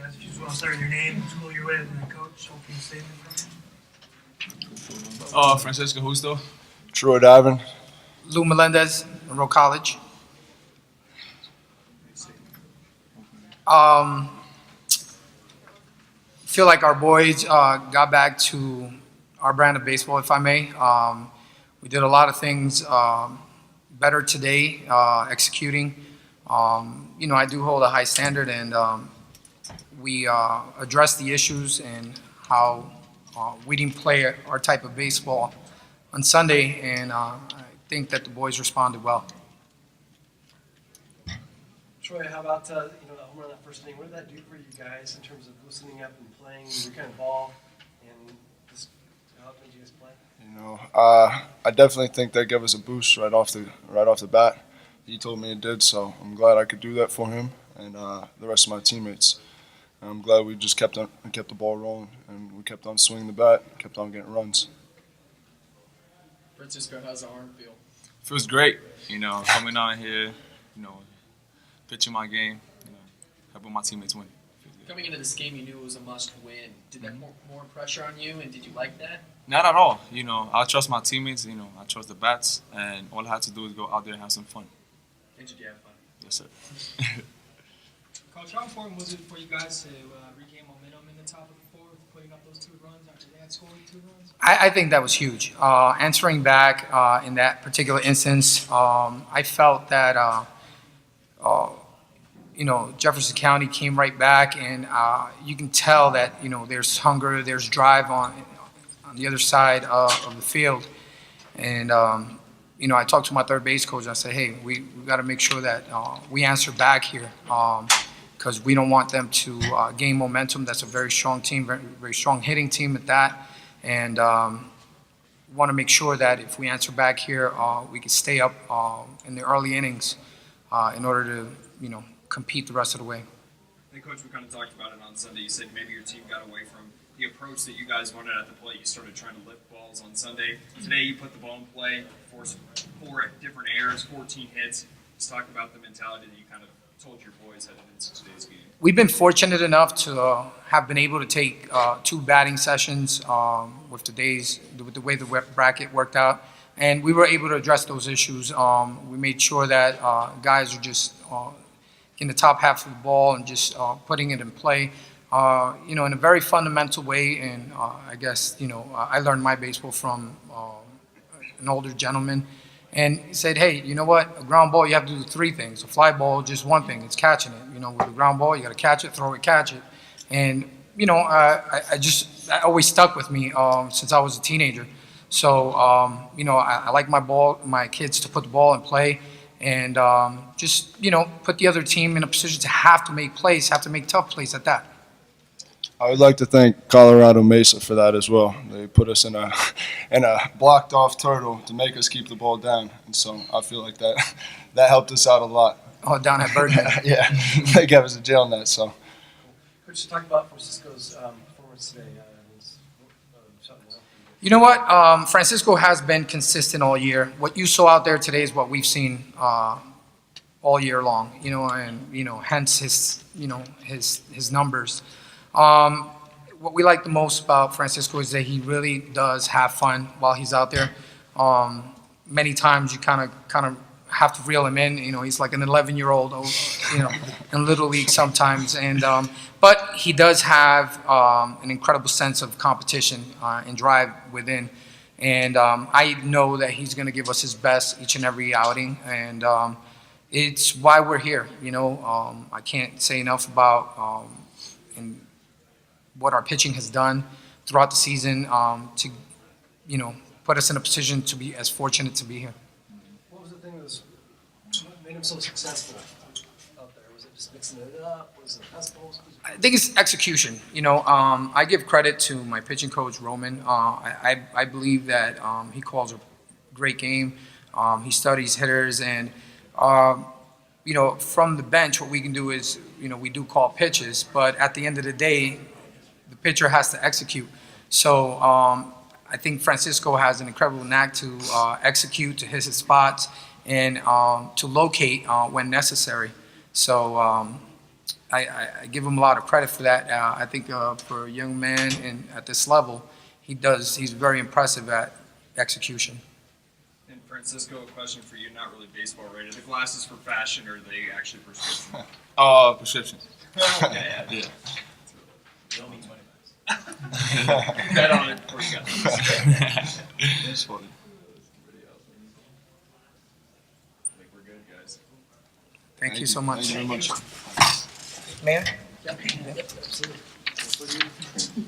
Guys, if you just want to start with your name, school you're with, and then coach, opening statement from you. Francisco Justo. Troy Davin. Lou Melendez, Monroe College. Feel like our boys got back to our brand of baseball, if I may. We did a lot of things better today, executing. I do hold a high standard, and we addressed the issues and how we didn't play our type of baseball on Sunday, and I think that the boys responded well. Troy, how about the home run that first inning? What did that do for you guys in terms of loosening up and playing your kind of ball, and just how it made you guys play? I definitely think that gave us a boost right off the bat. He told me it did, so I'm glad I could do that for him and the rest of my teammates. I'm glad we just kept the ball rolling, and we kept on swinging the bat, kept on getting runs. Francisco, how's the arm feel? Feels great, coming out here, pitching my game, helping my teammates win. Coming into this game, you knew it was a must-win. Did that more pressure on you, and did you like that? Not at all. I trust my teammates. I trust the bats, and all I had to do is go out there and have some fun. And did you have fun? Yes, sir. Coach, how important was it for you guys to regain momentum in the top of the fourth, putting up those 2 runs after they had scored 2 runs? I think that was huge. Answering back in that particular instance, I felt that Jefferson County came right back, and you can tell that there's hunger, there's drive on the other side of the field, and I talked to my third base coach. And I said, hey, we got to make sure that we answer back here because we don't want them to gain momentum. That's a very strong team, very, very strong hitting team at that, and want to make sure that if we answer back here, we can stay up in the early innings in order to compete the rest of the way. Hey, Coach, we kind of talked about it on Sunday. You said maybe your team got away from the approach that you guys wanted at the plate. You started trying to lift balls on Sunday. Today, you put the ball in play, forced 4 different errors, 14 hits. Just talk about the mentality that you kind of told your boys headed into today's game. We've been fortunate enough to have been able to take 2 batting sessions with the way the bracket worked out, and we were able to address those issues. We made sure that guys are just in the top half of the ball and just putting it in play, in a very fundamental way. And I guess, I learned my baseball from an older gentleman, and he said, hey, you know what, a ground ball, you have to do 3 things. A fly ball, just 1 thing, it's catching it. With a ground ball, you got to catch it, throw it, catch it. And, I always stuck with me since I was a teenager. So, I like my kids to put the ball in play, and put the other team in a position to have to make plays, have to make tough plays at that. I would like to thank Colorado Mesa for that as well. They put us in a blocked off turtle to make us keep the ball down, and so I feel like that helped us out a lot. Oh, down at Bergman. Yeah, they gave us a jail net. So. Coach, talk about Francisco's performance today. You know what? Francisco has been consistent all year. What you saw out there today is what we've seen all year long. And hence his numbers. What we like the most about Francisco is that he really does have fun while he's out there. Many times you kind of have to reel him in. He's like an 11-year-old, in Little League sometimes. And but he does have an incredible sense of competition and drive within. And I know that he's going to give us his best each and every outing. And it's why we're here. I can't say enough about what our pitching has done throughout the season to, put us in a position to be as fortunate to be here. What was the thing that made him so successful out there? Was it just mixing it up? Was it fastballs? I think it's execution. I give credit to my pitching coach, Roman. I believe that he calls a great game. He studies hitters, and from the bench, what we can do is, we do call pitches, but at the end of the day, the pitcher has to execute. So I think Francisco has an incredible knack to execute, to hit his spots, and to locate when necessary. So I give him a lot of credit for that. I think for a young man and at this level, he's very impressive at execution. And Francisco, a question for you, not really baseball related. The glasses for fashion, or are they actually prescription? Prescription. Yeah. Yeah. You owe me $20. Bet on it before you got these. That's funny. I think we're good, guys. Thank you so much. Thank you very much. Mayor? Yep. Absolutely.